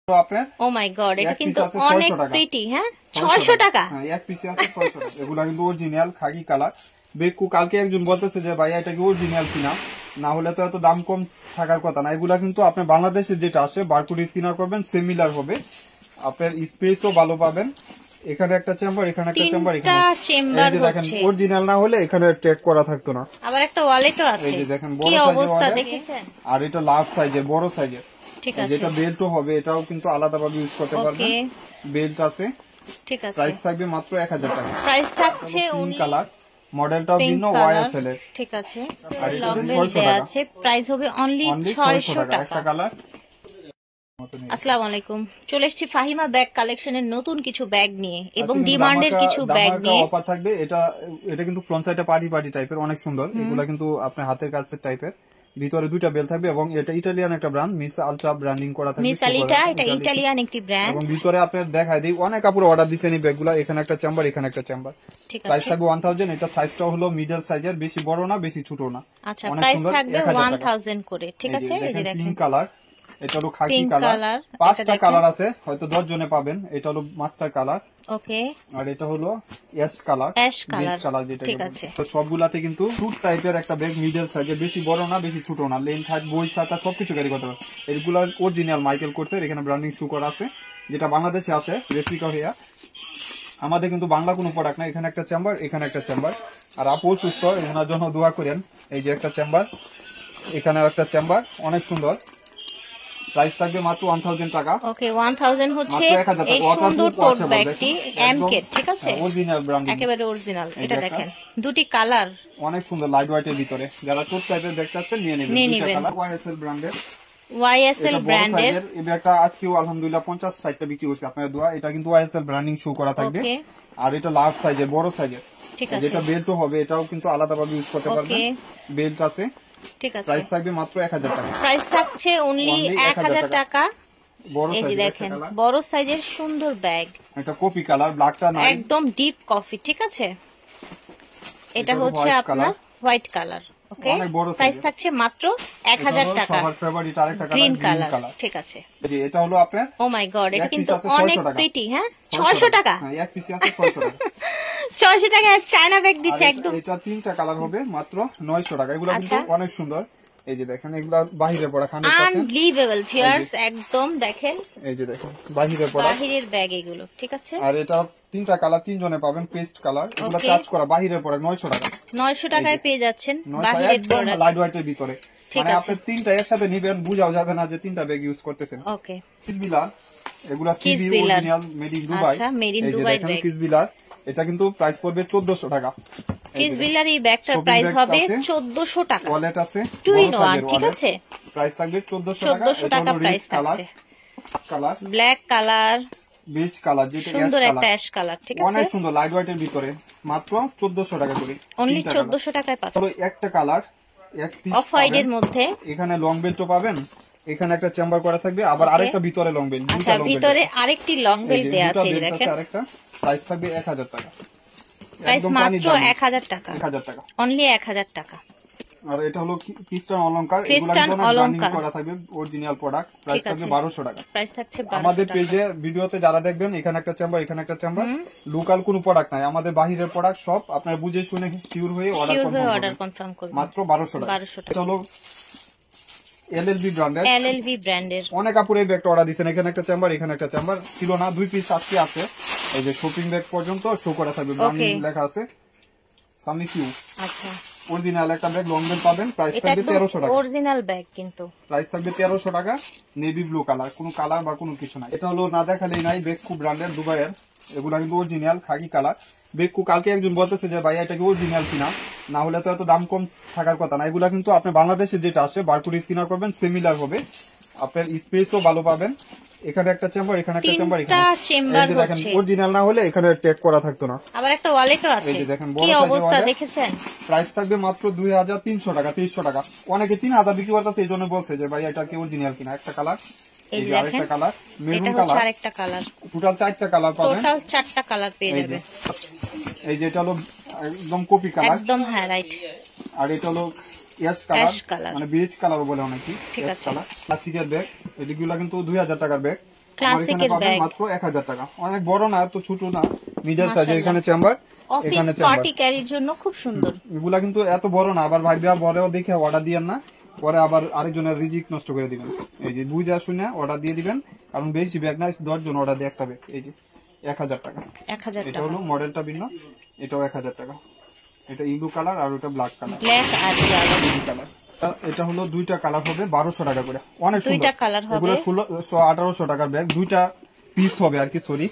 আপনার ও মাই গড, এটা কিন্তু অনেক প্রিটি। হ্যাঁ, 600 টাকা। হ্যাঁ, এক পিসে আছে 600 টাকা। এগুলা কিন্তু অরিজিনাল খাকি কালার। বেকু কালকে একজন বলতেছে যে ভাই এটা কি অরিজিনাল কিনা, না হলে তো এত দাম কম থাকার কথা না। এগুলা কিন্তু আপনি বাংলাদেশে যেটা আছে বারকোড স্ক্যানার করবেন সিমিলার হবে, আপনার স্পেসও ভালো পাবেন। এখানে একটা চেম্বার, এখানে একটা চেম্বার, এখানে চেম্বার দেখেন অরিজিনাল না হলে এখানে ট্যাগ করা থাকতো না। আবার একটা ওয়ালেটও আছে, এই যে দেখেন কি বড় অবস্থা সাইজের দেখেছেন। আর এটা লার্জ সাইজের, বড় সাইজের। ঠিক আছে, যেটা বেল্টও হবে, এটাও কিন্তু আলাদাভাবে ইউজ করতে পারবেন। বেল্ট আছে, ঠিক আছে। প্রাইস থাকবে মাত্র 1000 টাকা। প্রাইস থাকছে পিঙ্ক কালার, মডেলটাও ভিন্ন, ওয়াইএসএল এর। ঠিক আছে, লং বেল্ট দেয়া আছে। প্রাইস হবে অনলি 600 টাকা। একটা কালার। আসসালামু আলাইকুম, চলে এসেছি ফাহিমা ব্যাগ কালেকশনের নতুন কিছু ব্যাগ নিয়ে এবং ডিমান্ডের কিছু ব্যাগ নিয়ে। অফার থাকবে। এটা কিন্তু ফ্রন্ট সাইডে পার্টি টাইপের, অনেক সুন্দর। এগুলা কিন্তু আপনার হাতের কাছের টাইপের, ভিতরে দুইটা বেল থাকবে এবং এটা ইতালিয়ান একটা ব্র্যান্ড, মিস আলট্রা ব্র্যান্ডিং করা থাকবে। মিস আলিটা, এটা ইতালিয়ান একটি ব্র্যান্ড। এবং ভিতরে আপনাদের দেখাই দিই, অনেক কাপড় অর্ডার দিছেন এই ব্যাগগুলো। এখানে একটা চেম্বার, এখানে একটা চেম্বার। ঠিক আছে, প্রাইস থাকবে 1000। এটা সাইজটা হলো মিডল সাইজের, বেশি বড় না বেশি ছোট না। আচ্ছা, প্রাইস থাকবে 1000 করে। ঠিক আছে, এই যে দেখেন পিঙ্ক কালার, এটা হলো খাকি কালার। 5টা কালার আছে, হয়তো 10 জনে পাবেন। এটা হলো মাস্টার কালার, ওকে। আর এটা হলো অ্যাশ কালার, যেটা। ঠিক আছে, তো সবগুলাতে কিন্তু টুট টাইপের একটা ব্যাগ, মিডল সাইজের, বেশি বড় না বেশি ছোট না, লেন্থ হাইট বই ছাতা সবকিছু ক্যারি করতে পারবে। এগুলা অরিজিনাল মাইকেল কোর্সের, এখানে ব্র্যান্ডিং শু করা আছে, যেটা বাংলাদেশে আসে রেপ্লিকা হইয়া। আমাদের কিন্তু বাংলা কোনো প্রোডাক্ট না। এখানে একটা চেম্বার, এখানে একটা চেম্বার। আর আপু সুস্থ, এনার জন্য দোয়া করেন। এই যে একটা চেম্বার, এখানে একটা চেম্বার, অনেক সুন্দর। প্রাইস থাকবে মাত্র 1000 টাকা। ওকে, 1000 হচ্ছে এই সুন্দর টোট ব্যাগটি, এমকে। ঠিক আছে, অরিজিনাল ব্র্যান্ডিং, একেবারে অরিজিনাল। এটা দেখেন দুটি কালার, অনেক সুন্দর, লাইট ওয়েটের ভিতরে। যারা টোট টাইপের ব্যাগ চাচ্ছেন নিয়ে নেবেন। দুটো কালার, ওয়াইএসএল ব্র্যান্ডের। এই ব্যাগটা আজকেও আলহামদুলিল্লাহ 50-60টা বিক্রি হচ্ছে আপনাদের দোয়া। এটা কিন্তু ওয়াইএসএল ব্র্যান্ডিং শো করা থাকবে। আর এটা লার্জ সাইজের, বড় সাইজের। ঠিক আছে, যেটা বেল্টও হবে, এটাও কিন্তু আলাদাভাবে ইউজ করতে পারবেন। বেল্ট আছে। ঠিক আছে, প্রাইস থাকবে মাত্র 1000 টাকা। প্রাইস থাকছে অনলি 1000 টাকা। এই যে দেখেন বড় সাইজের সুন্দর ব্যাগ, এটা কফি কালার, ব্ল্যাকটা না, একদম ডিপ কফি। ঠিক আছে, এটা হচ্ছে আপনার হোয়াইট কালার। ওকে, প্রাইস থাকছে মাত্র 1000 টাকা। গ্রিন কালার, ঠিক আছে। এটা হলো আপনার, ও মাই গড, এটা কিন্তু অনেক প্রিটি। হ্যাঁ, 600 টাকা। এক পিসে আছে 600 টাকা। 600 টাকা চায়না ব্যাগ দিচ্ছে একদম। এটা 3টা কালার হবে মাত্র 900 টাকা। এগুলো কিন্তু অনেক সুন্দর। এই যে দেখেন, এগুলা বাহিরে পড়া, 100% আনবিলিভেবল ভিউয়ার্স, একদম দেখেন। এই যে দেখেন বাহিরে পড়া, বাহিরের ব্যাগ এগুলো। ঠিক আছে, আর এটা 3টা কালার, 3 জনে পাবেন। পেস্ট কালার, এগুলো চার্জ করা, বাহিরে পড়া 900 টাকা। 900 টাকায় পেয়ে যাচ্ছেন বাহিরের প্রোডাক্ট, লাইট ওয়েটের ভিতরে। মানে আপনি 3টা একসাথে নিবেন, বুঝাও যাবে না যে 3টা ব্যাগ ইউজ করতেছেন। ওকে, কিসবিলার, এগুলা সিবি অরিজিনাল, মেড ইন দুবাই। আচ্ছা, মেড ইন দুবাই ব্যাগ। কিসবিলার, এটা কিন্তু প্রাইস পড়বে 1400 টাকা। কিসবিলার এই ব্যাগটার প্রাইস হবে 1400 টাকা। ওয়ালেট আছে, 2 in 1। ঠিক আছে, প্রাইস থাকবে 1400 টাকা। প্রাইস থাকছে colour, black colour, beige colour, যেটা সুন্দর একটা অ্যাশ কালার। ঠিক আছে, অনেক সুন্দর, লাইট ওয়েটের ভিতরে, মাত্র 1400 টাকা করে। অনলি 1400 টাকায় পাচ্ছেন। একটা কালার, এক পিস অফ হোয়াইটের মধ্যে। এখানে লং বেল্টও পাবেন, এখানে একটা চেম্বার করা থাকবে, আবার আরেকটা ভিতরে লং বেল্ট। আচ্ছা, ভিতরে আরেকটি লং বেল্ট দেয়া আছে, দেখেন। আরেকটা প্রাইস থাকবে 1000 টাকা। প্রাইস মাত্র 1000 টাকা। 1000 টাকা, অনলি 1000 টাকা। আর এটা হলো ক্রিস্টান অলংকার, করা থাকবে, অরিজিনাল প্রোডাক্ট। প্রাইস থাকবে 1200 টাকা। প্রাইস থাকছে 1200 টাকা। আমাদের পেজে ভিডিওতে যারা দেখবেন, এখানে একটা চেম্বার, এখানে একটা চেম্বার, লোকাল কোনো প্রোডাক্ট নাই, আমাদের বাহিরের প্রোডাক্ট সব। আপনারা বুঝে শুনে শিওর হয়ে অর্ডার কনফার্ম করবেন। মাত্র 1200 টাকা। এটা হলো এলএলবি ব্র্যান্ডের। অনেক কাপড় এই ব্যাগটা অর্ডার দিয়েছেন। এখানে একটা চেম্বার, এখানে একটা চেম্বার ছিল না, 2 পিস আজকে আছে। এই যে শপিং ব্যাগ পর্যন্ত শো করা থাকবে, ব্র্যান্ডিং লেখা আছে সামি কিউ। আচ্ছা, অরিজিনাল একটা ব্যাগ, লং বেল্ট পাবেন। প্রাইস থাকবে 1300 টাকা। অরিজিনাল ব্যাগ কিন্তু প্রাইস থাকবে 1300 টাকা। নেভি ব্লু কালার, কোনো কালার বা কোনো কিছু নাই। এটা হলো না দেখালেই নাই, বেকু ব্র্যান্ডের, দুবাইয়ের। এগুলা কিন্তু অরিজিনাল খাকি কালার। বেকু কালকে একজন বলতেছে যে ভাই এটা কি অরিজিনাল কিনা, না হলে তো এত দাম কম থাকার কথা না। এগুলা কিন্তু আপনি বাংলাদেশে যেটা আছে বারকোড স্ক্যানার করবেন, সিমিলার হবে, আপনার স্পেসও ভালো পাবেন। এখানে একটা চেম্বার, এখানে একটা চেম্বার, এখানে দেখেন অরিজিনাল না হলে এখানে ট্যাগ করা থাকতো না। আবার একটা ওয়ালেটও আছে, এই যে দেখেন কি অবস্থা দেখেছেন। প্রাইস থাকবে মাত্র 2300 টাকা, 2300 টাকা। অনেকে 3000 বিক্রি করতেছে, এই জন্য বলছে যে ভাই এটা কি অরিজিনাল কিনা। একটা কালার, এই যে আরেকটা কালার, মেরুন কালার, আরেকটা কালার, টোটাল 4টা কালার পাবেন। টোটাল 4টা কালার পেয়ে যাবেন। এই যে এটা হলো একদম কপি কালার, একদম হ্যাঁ রাইট। আর এটা হলো অ্যাশ কালার, মানে বেজ কালার বলে অনেকে। ঠিক আছে, ক্লাসিকের ব্যাগ, এগুলো কিন্তু 2000 টাকার ব্যাগ। ক্লাসিকের ব্যাগ মাত্র 1000 টাকা। অনেক বড় না, এত ছোট না, মিডল সাইজের। এখানে চেম্বার, অফিস পার্টি ক্যারির জন্য খুব সুন্দর। এগুলা কিন্তু এত বড় না, আবার ভাইবা বড়ও দেখে অর্ডার দিয়েন না, পরে আবার আরেকজনের রিজিক নষ্ট করে দিবেন। এই যে বুঝা শুনে অর্ডার দিয়ে দিবেন, কারণ বেশি ব্যাগ না, 10 জন অর্ডার দিয়ে একটা ব্যাগ। এই যে 1000 টাকা। 1000 টাকা। এটা হলো মডেলটা ভিন্ন, এটাও 1000 টাকা। এটা ইলু কালার আর ওটা ব্ল্যাক কালার। ব্ল্যাক আর ইয়েলো কালার। এটা হলো দুইটা কালার হবে 1200 টাকা করে। অনেক সুন্দর। দুইটা কালার হবে। এগুলো 1600 1800 টাকার ব্যাগ, দুইটা পিস হবে আর কি, সরি।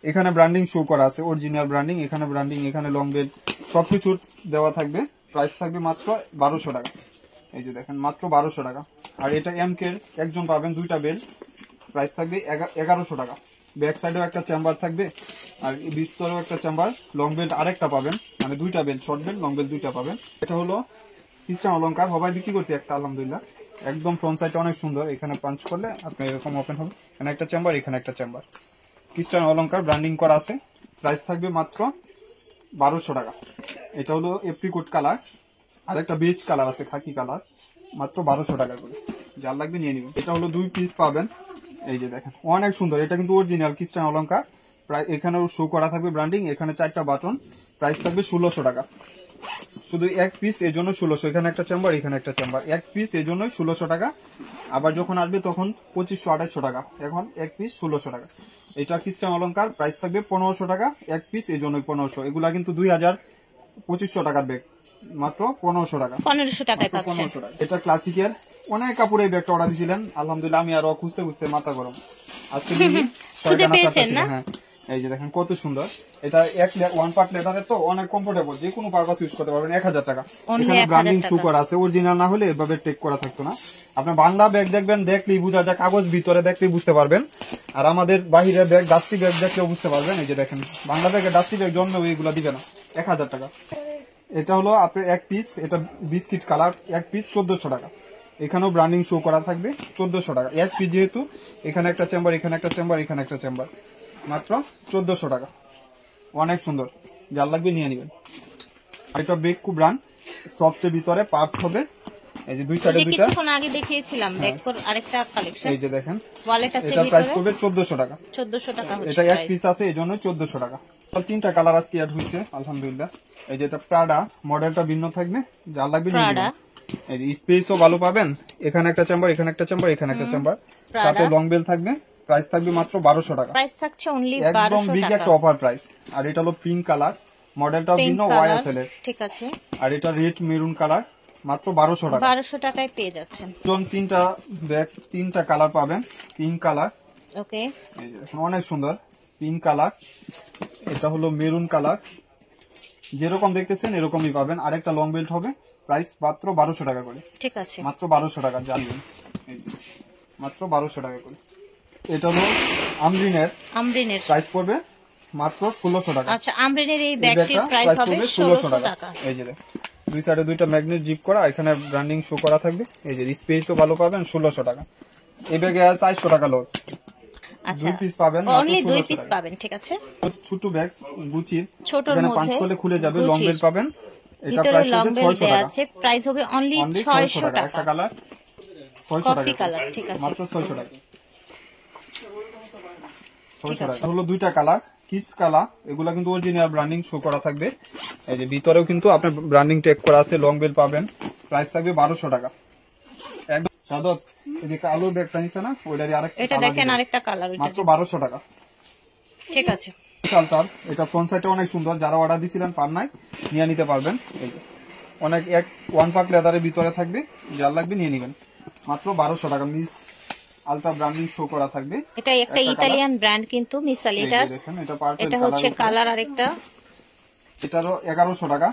এখানে ব্র্যান্ডিং শো করা আছে, অরিজিনাল ব্র্যান্ডিং, এখানে ব্র্যান্ডিং, এখানে লং বেল্ট সবকিছু দেওয়া থাকবে। প্রাইস থাকবে মাত্র 1200 টাকা। এই যে দেখেন মাত্র 1200 টাকা। আর এটা এমকে একজন পাবেন, দুইটা বেল্ট, প্রাইস থাকবে 1100 টাকা। ব্যাক সাইডেও একটা চেম্বার থাকবে, আর বিস্তরেও একটা চেম্বার, লং বেল্ট আরেকটা পাবেন, মানে দুইটা belt, short belt long belt দুইটা পাবেন। এটা হলো খ্রিস্টান অলংকার, সবাই বিক্রি করছি একটা, আলহামদুলিল্লাহ। একদম ফ্রন্ট সাইডটা অনেক সুন্দর, এখানে পাঞ্চ করলে আপনার এরকম ওপেন হবে। এখানে একটা চেম্বার, এখানে একটা চেম্বার, খ্রিস্টান অলংকার ব্র্যান্ডিং করা আছে। প্রাইস থাকবে মাত্র 1200 টাকা। এটা হলো এপ্রিকোট কালার, আর একটা বেজ কালার আছে, খাকি কালার, মাত্র 1200 টাকা করে। যার লাগবে নিয়ে নিবেন। এটা হলো 2 পিস পাবেন। এই যে দেখেন অনেক সুন্দর, এটা কিন্তু অরিজিনাল খ্রিস্টান অলংকার। প্রায় এখানেও শো করা থাকবে ব্র্যান্ডিং, এখানে 4টা বাটন। প্রাইস থাকবে 1600 টাকা। শুধু এক পিস, এই জন্য 1600। এখানে একটা চেম্বার, এখানে একটা চেম্বার, এক পিস, এই জন্যই 1600 টাকা। আবার যখন আসবে তখন 2500 2800 টাকা। এখন এক পিস 1600 টাকা। এটা খ্রিস্টান অলংকার, প্রাইস থাকবে 1500 টাকা এক পিস, এই জন্যই 1500। এগুলা কিন্তু 2500 টাকার ব্যাগ, মাত্র 1500 টাকা। 1500 টাকায় পাচ্ছেন। 1500 টাকা। এটা ক্লাসিকের অনেক কাপড়, এই ব্যাগটা অর্ডার দিয়েছিলেন, আলহামদুলিল্লাহ আমি আরো খুঁজতে খুঁজতে মাথা গরম। আজকে খুঁজে পেয়েছেন না? হ্যাঁ, এই যে দেখেন কত সুন্দর। এটা 1 পার্ট লেদারের, তো অনেক কমফোর্টেবল, যে কোনো পারপাস ইউজ করতে পারবেন। 1000 টাকা। এখানে ব্র্যান্ডিং শো করা আছে, অরিজিনাল না হলে এভাবে টেক করা থাকতো না। আপনি বাংলা ব্যাগ দেখবেন, দেখলেই বুঝা যায়, কাগজ ভিতরে দেখলেই বুঝতে পারবেন। আর আমাদের বাহিরের ব্যাগ, ডাস্টি ব্যাগ দেখলেও বুঝতে পারবেন। এই যে দেখেন বাংলা ব্যাগের ডাস্টি ব্যাগ জন্মেও এইগুলা দিবে না। 1000 টাকা। এটা হলো আপনার এক পিস, এটা বিস্কিট কালার, এক পিস 1400 টাকা। এখানেও ব্র্যান্ডিং শো করা থাকবে, 1400 টাকা এক পিস। যেহেতু এখানে একটা চেম্বার, এখানে একটা চেম্বার, এখানে একটা চেম্বার, মাত্র 1400 টাকা। অনেক সুন্দর, যার লাগবে নিয়ে নেবেন। এটা বেকু ব্র্যান্ড, সফটের ভিতরে পার্টস হবে। এই যে দুই সাইডে দুইটা, কিছুক্ষণ আগে দেখিয়েছিলাম বেকুর আরেকটা কালেকশন। এই যে দেখেন ওয়ালেট আছে, এটা প্রাইস করবে 1400 টাকা। 1400 টাকা হচ্ছে। এটা এক পিস আছে, এইজন্য 1400 টাকা। 3টা কালার আজকে অ্যাড হইছে, আলহামদুলিল্লাহ। এই যে এটা প্রাডা, মডেলটা ভিন্ন থাকবে, যার লাগবে নিয়ে নেবেন। এই যে স্পেসও ভালো পাবেন, এখানে একটা চেম্বার, এখানে একটা চেম্বার, এখানে একটা চেম্বার, সাথে লং বেল থাকবে। প্রাইস থাকবে মাত্র 1200 টাকা। প্রাইস থাকছে অনলি 1200 টাকা, একদম বিগ একটা অফার প্রাইস। আর এটা হলো পিঙ্ক কালার, মডেলটা ভিন্ন, ওয়াইএসএল এর, ঠিক আছে। আর এটা রেড মেরুন কালার, মাত্র 1200 টাকা। 1200 টাকায় পেয়ে যাচ্ছেন। 3টা ব্যাগ, 3টা কালার পাবেন। পিঙ্ক কালার, ওকে, এই যে দেখুন অনেক সুন্দর পিঙ্ক কালার। এটা হলো মেরুন কালার, যেরকম দেখতেছেন এরকমই পাবেন। আরেকটা লং বেল্ট হবে, প্রাইস মাত্র 1200 টাকা করে। ঠিক আছে, মাত্র 1200 টাকা, জানবেন। এই যে মাত্র 1200 টাকা করে। এটা হলো আমরিনের, প্রাইস পড়বে মাত্র 1600 টাকা। আচ্ছা, আমরিনের এই ব্যাগটির প্রাইস হবে 1600 টাকা। এই যে দুই সাইডে দুইটা ম্যাগনেট জিপ করা, এখানে ব্র্যান্ডিং শো করা থাকবে। এই যে স্পেসও ভালো পাবেন, 1600 টাকা। এই ব্যাগে 400 টাকা লস। আচ্ছা, 2 পিস পাবেন, অনলি 2 পিস পাবেন, ঠিক আছে। ছোট ব্যাগ গুচির, ছোটর এখানে মধ্যে 5 করলে খুলে যাবে। লং বেল্ট পাবেন, এটা ভিতরে প্রাইস লং হবে বেল্ট 600 দেয়া টাকা। আছে, প্রাইস হবে অনলি 600 টাকা। একটা কালার 600 টাকা, কফি কালার, ঠিক আছে, মাত্র 600 টাকা। 600 টাকা হলো দুইটা কালার, কিস কালার। এগুলা কিন্তু অরিজিনাল ব্র্যান্ডিং শো করা থাকবে। এই যে ভিতরেও কিন্তু আপনার ব্র্যান্ডিং ট্যাগ করা আছে। লং বেল্ট পাবেন, প্রাইস থাকবে 1200 টাকা। একদম সাদত, এই যে কালো ব্যাগটা নিছে না, ওইটারই আরেকটা, এটা দেখেন আরেকটা কালার, মাত্র 1200 টাকা। ঠিক আছে। শালটার, এটা ফ্রন্ট সাইডটা অনেক সুন্দর, যারা অর্ডার দিছিলেন পান নাই, নিয়ে নিতে পারবেন। এই যে অনেক 1 পার্ট লেদারের ভিতরে থাকবে, যার লাগবে নিয়ে নেবেন। মাত্র 1200 টাকা। মিস আলট্রা ব্র্যান্ডিং শো করা থাকবে। এটা একটা ইতালিয়ান ব্র্যান্ড কিন্তু মিস আলিটার। এটা হচ্ছে কালার, আরেকটা এটারও 1100 টাকা।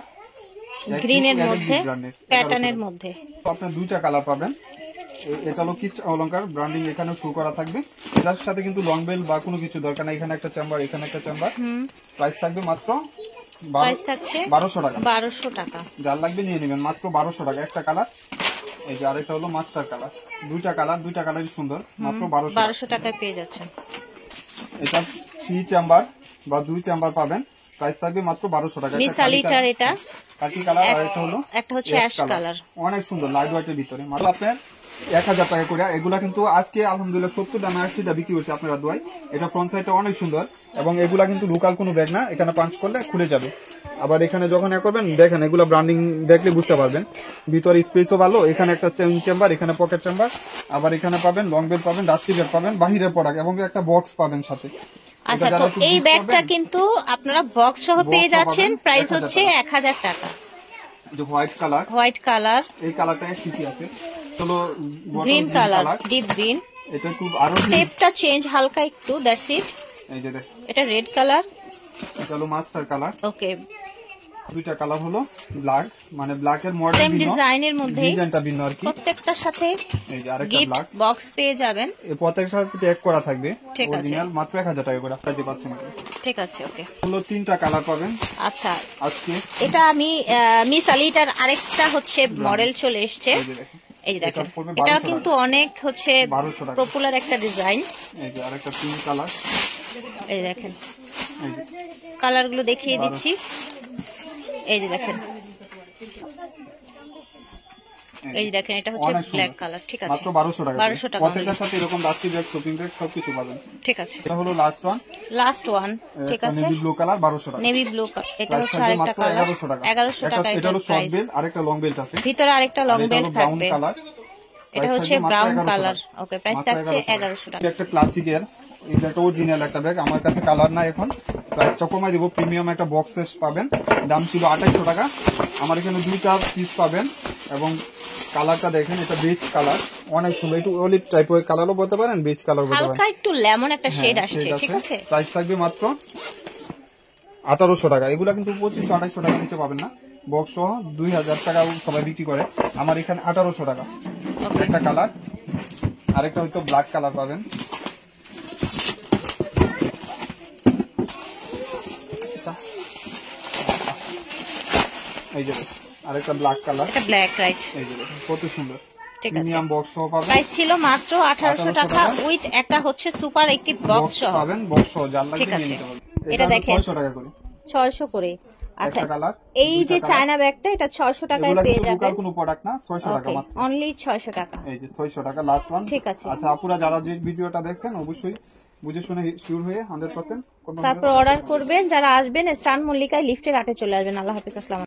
গ্রিনের মধ্যে, প্যাটার্নের মধ্যে। আপনি দুইটা কালার পাবেন। এটা হলো খ্রিস্টান অলংকার ব্র্যান্ডিং, এখানে শো করা থাকবে। এটার সাথে কিন্তু লং বেল বা কোনো কিছু দরকার নাই। এখানে একটা চেম্বার, এখানে একটা চেম্বার। প্রাইস থাকবে মাত্র 1200 টাকা। 1200 টাকা, যার লাগবে নিয়ে নেবেন, মাত্র 1200 টাকা। একটা কালার, এই যে আরেকটা হলো মাস্টার কালার। দুইটা কালারই সুন্দর, মাত্র 1200 টাকায় পেয়ে যাচ্ছেন। এটা 3 চেম্বার বা 2 চেম্বার পাবেন, প্রাইস থাকবে মাত্র 1200 টাকা। মিস আলিটার, এটা কাটি কালার, আর এটা হলো একটা হচ্ছে অ্যাশ কালার। অনেক সুন্দর লাইট হোয়াইটের ভিতরে, মাত্র আপনার 1000 টাকা করে। এগুলা কিন্তু আজকে আলহামদুলিল্লাহ 70 টাকা 80 টাকা বিক্রি হচ্ছে আপনারা দোয়াই। এটা ফ্রন্ট সাইডটা অনেক সুন্দর এবং এগুলা কিন্তু লোকাল কোনো ব্যাগ না, এখানে পাঞ্চ করলে খুলে যাবে। আবার এখানে যখন করবেন দেখেন এগুলা ব্র্যান্ডিং দেখলে বুঝতে পারবেন। ভিতরে স্পেসও ভালো, এখানে একটা চেম্বার, এখানে পকেট চেম্বার, আবার এখানে পাবেন লং বেল পাবেন, ডাস্টি বেল পাবেন, বাহিরের প্রোডাক্ট এবং একটা বক্স পাবেন সাথে। আচ্ছা, তো এই ব্যাগটা কিন্তু আপনারা বক্স সহ পেয়ে যাচ্ছেন, প্রাইস হচ্ছে 1000 টাকা। হোয়াইট কালার, এই কালারটা সিসি আছে, চলো গ্রিন কালার, ডিপ গ্রিন, এটা একটু আরো স্টেপটা চেঞ্জ হালকা একটু, দ্যাটস ইট। এই যে দেখ, এটা রেড কালার, এটা হলো মাস্টার কালার। ওকে, দুইটা কালার হলো ব্ল্যাক, মানে ব্ল্যাক এর মডেল সেম ডিজাইনের মধ্যে, ডিজাইনটা ভিন্ন আর কি। প্রত্যেকটার সাথে এই যে আরেকটা গিফট ব্ল্যাক বক্স পেয়ে যাবেন। এই প্রত্যেকটার সাথে ট্যাগ করা থাকবে, ঠিক আছে, অরিজিনাল মাত্র 1000 টাকা করে আপনারা পাচ্ছেন। ঠিক আছে, ওকে। হলো তিনটা কালার পাবেন। আচ্ছা, আজকে এটা আমি মিস আলিটার আরেকটা হচ্ছে মডেল চলে এসেছে, এই দেখেন, এটা কিন্তু অনেক হচ্ছে পপুলার একটা ডিজাইন। এই যে আরেকটা পিঙ্ক কালার, এই দেখেন, কালার গুলো দেখিয়ে দিচ্ছি। এই যে দেখেন, এই দেখেন, এটা হচ্ছে ব্ল্যাক কালার। ঠিক আছে, মাত্র 1200 টাকা। 1200 টাকা প্রত্যেকটার সাথে এরকম ডাস্টি ব্যাগ, শপিং ব্যাগ সবকিছু পাবেন। ঠিক আছে, এটা হলো লাস্ট ওয়ান। ঠিক আছে, নেভি ব্লু কালার 1200 টাকা। নেভি ব্লু কালার, এটা হচ্ছে আরেকটা কালার 1100 টাকা। 1100 টাকা। এটা হলো শর্ট বেল্ট, আরেকটা লং বেল্ট আছে, ভিতরে আরেকটা লং বেল্ট থাকবে। এটা হচ্ছে ব্রাউন কালার, ওকে, প্রাইস থাকছে 1100 টাকা। একটা ক্লাসিকের, এটা একটা অরিজিনাল একটা ব্যাগ, আমার কাছে কালার না, এখন প্রাইসটা কমাই দিব। প্রিমিয়াম একটা বক্সেস পাবেন, দাম ছিল 2800 টাকা। আমার এখানে দুইটা পিস পাবেন এবং কালারটা দেখেন, এটা বেজ কালার, অনেক সুন্দর, একটু অলিভ টাইপের কালারও বলতে পারেন, বেজ কালার বলতে পারেন, হালকা একটু লেমন একটা শেড আসছে। ঠিক আছে, প্রাইস থাকবে মাত্র 1800 টাকা। এগুলা কিন্তু 2500-2800 টাকা নিচে পাবেন না, বক্স সহ 2000 টাকা সবাই বিক্রি করে, আমার এখানে 1800 টাকা। একটা কালার, আরেকটা হয়তো ব্ল্যাক কালার পাবেন। এই যে আরেকটা ব্ল্যাক কালার, এটা ব্ল্যাক, রাইট, এই যে কত সুন্দর। ঠিক আছে, প্রিমিয়াম বক্স সহ পাবেন। প্রাইস ছিল মাত্র 1800 টাকা উইথ একটা হচ্ছে সুপার একটি বক্স সহ পাবেন, বক্স সহ যার লাগবে নিয়ে নিতে পারবেন। এটা দেখেন 600 টাকা করে, 600 করে। আচ্ছা, একটা কালার, এই যে চায়না ব্যাগটা, এটা 600 টাকায় পেয়ে যাবেন। লোকাল কোনো প্রোডাক্ট না, 600 টাকা মাত্র, অনলি 600 টাকা। এই যে 600 টাকা লাস্ট ওয়ান। ঠিক আছে, আচ্ছা আপুরা যারা যে ভিডিওটা দেখছেন অবশ্যই বুঝে শুনে শিওর হয়ে 100% তারপর অর্ডার করবেন। যারা আসবেন স্টান মল্লিকায় লিফটের 8 চলে আসবেন। আল্লাহ হাফেজ, আসসালামু আলাইকুম।